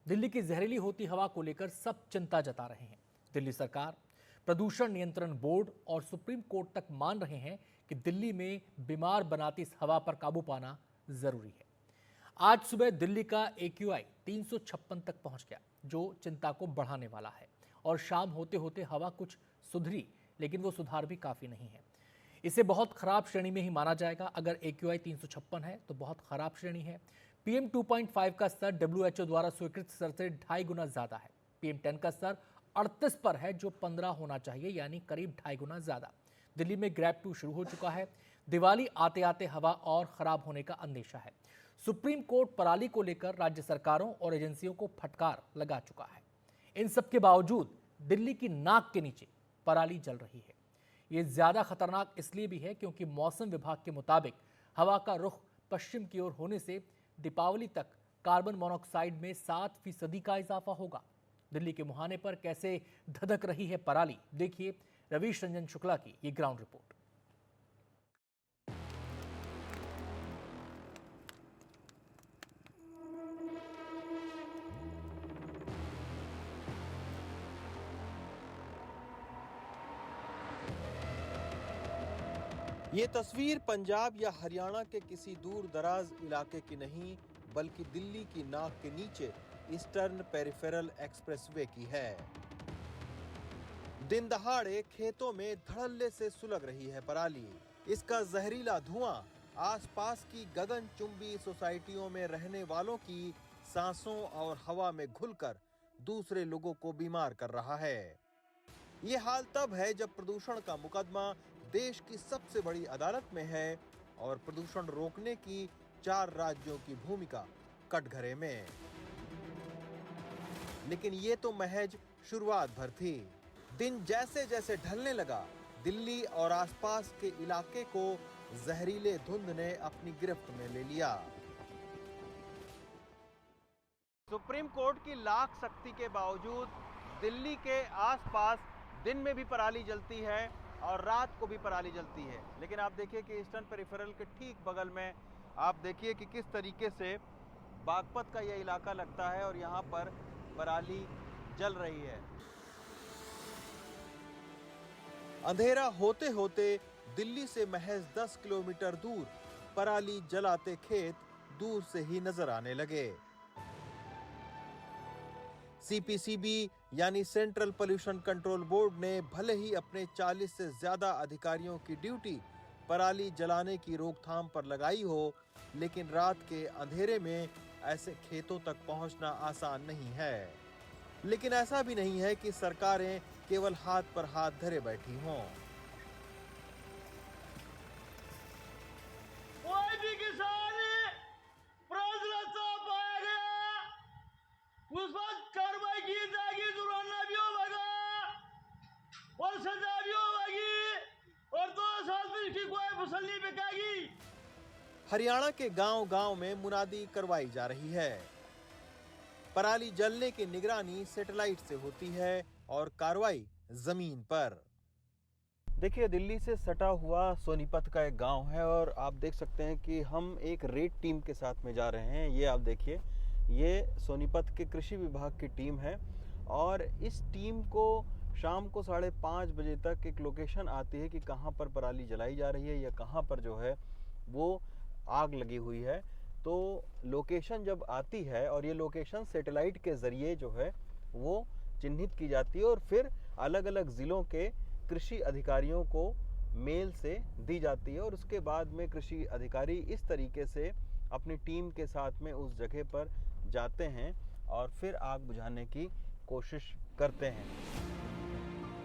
दिल्ली की जहरीली होती हवा को लेकर सब चिंता जता रहे हैं। दिल्ली सरकार, प्रदूषण नियंत्रण बोर्ड और सुप्रीम कोर्ट तक मान रहे हैं कि दिल्ली में बीमार बनाती इस हवा पर काबू पाना जरूरी है। आज सुबह दिल्ली का AQI 356 तक पहुंच गया, जो चिंता को बढ़ाने वाला है। और शाम होते होते हवा कुछ सुधरी, लेकिन वो सुधार भी काफी नहीं है। इसे बहुत खराब श्रेणी में ही माना जाएगा। अगर AQI 356 है तो बहुत खराब श्रेणी है। PM 2.5 का स्तर WHO द्वारा स्वीकृत स्तर से 2.5 गुना ज्यादा है। PM 10 का स्तर 38 पर है, जो 15 होना चाहिए, यानी करीब 2.5 गुना ज्यादा। दिल्ली में ग्रेड 2 शुरू हो चुका है। दिवाली आते आते हवा और खराब होने का अंदेशा है। सुप्रीम कोर्ट पराली को लेकर राज्य सरकारों और एजेंसियों को फटकार लगा चुका है। इन सब के बावजूद दिल्ली की नाक के नीचे पराली जल रही है। ये ज्यादा खतरनाक इसलिए भी है क्योंकि मौसम विभाग के मुताबिक हवा का रुख पश्चिम की ओर होने से दीपावली तक कार्बन मोनोऑक्साइड में 7% का इजाफा होगा। दिल्ली के मुहाने पर कैसे धधक रही है पराली, देखिए रवीश रंजन शुक्ला की ये ग्राउंड रिपोर्ट। ये तस्वीर पंजाब या हरियाणा के किसी दूर दराज इलाके की नहीं, बल्कि दिल्ली की नाक के नीचे ईस्टर्न पेरिफेरल एक्सप्रेसवे की है। दिन दहाड़े खेतों में धड़ल्ले से सुलग रही है पराली। इसका जहरीला धुआं आसपास की गगनचुंबी सोसाइटियों में रहने वालों की सांसों और हवा में घुलकर दूसरे लोगों को बीमार कर रहा है। ये हाल तब है जब प्रदूषण का मुकदमा देश की सबसे बड़ी अदालत में है और प्रदूषण रोकने की 4 राज्यों की भूमिका कटघरे में। लेकिन ये तो महज शुरुआत भर थी। दिन जैसे जैसे ढलने लगा, दिल्ली और आसपास के इलाके को जहरीले धुंध ने अपनी गिरफ्त में ले लिया। सुप्रीम कोर्ट की लाख सख्ती के बावजूद दिल्ली के आसपास दिन में भी पराली जलती है और रात को भी पराली जलती है। लेकिन आप देखिए कि ईस्टर्न पेरिफेरल के ठीक बगल में आप देखिए कि किस तरीके से बागपत का यह इलाका लगता है और यहाँ पर पराली जल रही है। अंधेरा होते होते दिल्ली से महज 10 किलोमीटर दूर पराली जलाते खेत दूर से ही नजर आने लगे। CPCB यानी सेंट्रल पोल्यूशन कंट्रोल बोर्ड ने भले ही अपने 40 से ज्यादा अधिकारियों की ड्यूटी पराली जलाने की रोकथाम पर लगाई हो, लेकिन रात के अंधेरे में ऐसे खेतों तक पहुंचना आसान नहीं है। लेकिन ऐसा भी नहीं है कि सरकारें केवल हाथ पर हाथ धरे बैठी हों। कोई भी किसान पाया गया, उस वक्त कार्रवाई की जाएगी, जुर्माना भी होगा और सजा भी होगी और 2 साल में इसकी कोई फसल नहीं बिकेगी। हरियाणा के गांव-गांव में मुनादी करवाई जा रही है। पराली जलने की निगरानी सैटेलाइट से होती है और कार्रवाई जमीन पर। देखिए, दिल्ली से सटा हुआ सोनीपत का एक गांव है और आप देख सकते हैं कि हम एक रेड टीम के साथ में जा रहे हैं। ये आप देखिए, ये सोनीपत के कृषि विभाग की टीम है और इस टीम को शाम को 5:30 बजे तक एक लोकेशन आती है कि कहाँ पर पराली जलाई जा रही है या कहाँ पर जो है वो आग लगी हुई है। तो लोकेशन जब आती है और ये लोकेशन सैटेलाइट के ज़रिए जो है वो चिन्हित की जाती है और फिर अलग अलग ज़िलों के कृषि अधिकारियों को मेल से दी जाती है और उसके बाद में कृषि अधिकारी इस तरीके से अपनी टीम के साथ में उस जगह पर जाते हैं और फिर आग बुझाने की कोशिश करते हैं।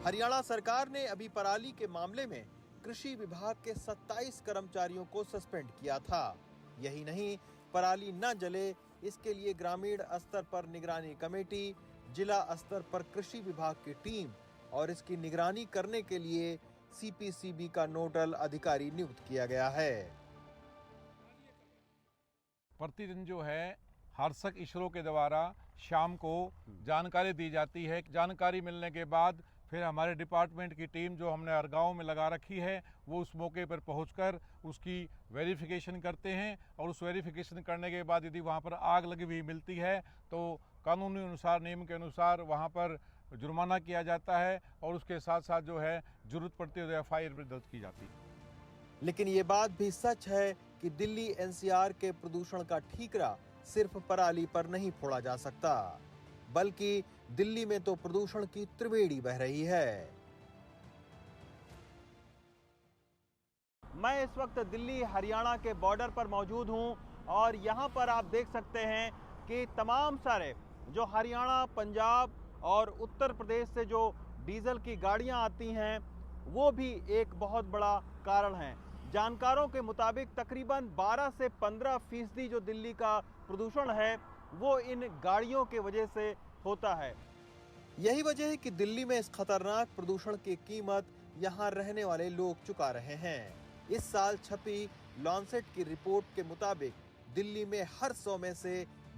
हरियाणा सरकार ने अभी पराली के मामले में कृषि विभाग के 27 कर्मचारियों को सस्पेंड किया था। यही नहीं, पराली न जले इसके लिए ग्रामीण स्तर पर निगरानी कमेटी, जिला स्तर पर कृषि विभाग की टीम और इसकी निगरानी करने के लिए CPCB का नोडल अधिकारी नियुक्त किया गया है। प्रतिदिन जो है हर्षक इसरो के द्वारा शाम को जानकारी दी जाती है। जानकारी मिलने के बाद फिर हमारे डिपार्टमेंट की टीम जो हमने हर गाँव में लगा रखी है वो उस मौके पर पहुंचकर उसकी वेरिफिकेशन करते हैं और उस वेरिफिकेशन करने के बाद यदि वहां पर आग लगी हुई मिलती है तो कानूनी अनुसार, नियम के अनुसार वहाँ पर जुर्माना किया जाता है और उसके साथ साथ जो है जरूरत पड़ती है तो एफआईआर भी दर्ज की जाती है। लेकिन ये बात भी सच है कि दिल्ली एनसीआर के प्रदूषण का ठीकरा सिर्फ पराली पर नहीं फोड़ा जा सकता, बल्कि दिल्ली में तो प्रदूषण की त्रिवेणी बह रही है। मैं इस वक्त दिल्ली हरियाणा के बॉर्डर पर मौजूद हूं और यहां पर आप देख सकते हैं कि तमाम सारे जो हरियाणा, पंजाब और उत्तर प्रदेश से जो डीजल की गाड़ियां आती हैं वो भी एक बहुत बड़ा कारण है। जानकारों के मुताबिक तकरीबन 12 से 15% जो दिल्ली का प्रदूषण है वो इन गाड़ियों के वजह से होता है। यही वजह है कि दिल्ली में इस खतरनाक प्रदूषण की कीमत यहाँ रहने वाले लोग चुका रहे हैं। इस साल छपी लॉन्सेट की रिपोर्ट के मुताबिक दिल्ली में हर 100 में से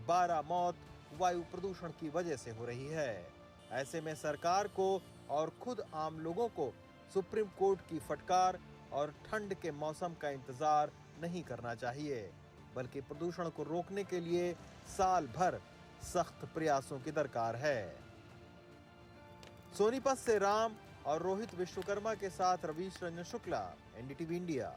12 मौत वायु प्रदूषण की वजह से हो रही है। ऐसे में सरकार को और खुद आम लोगों को सुप्रीम कोर्ट की फटकार और ठंड के मौसम का इंतजार नहीं करना चाहिए, बल्कि प्रदूषण को रोकने के लिए साल भर सख्त प्रयासों की दरकार है। सोनीपत से राम और रोहित विश्वकर्मा के साथ रवीश रंजन शुक्ला, एनडीटीवी इंडिया।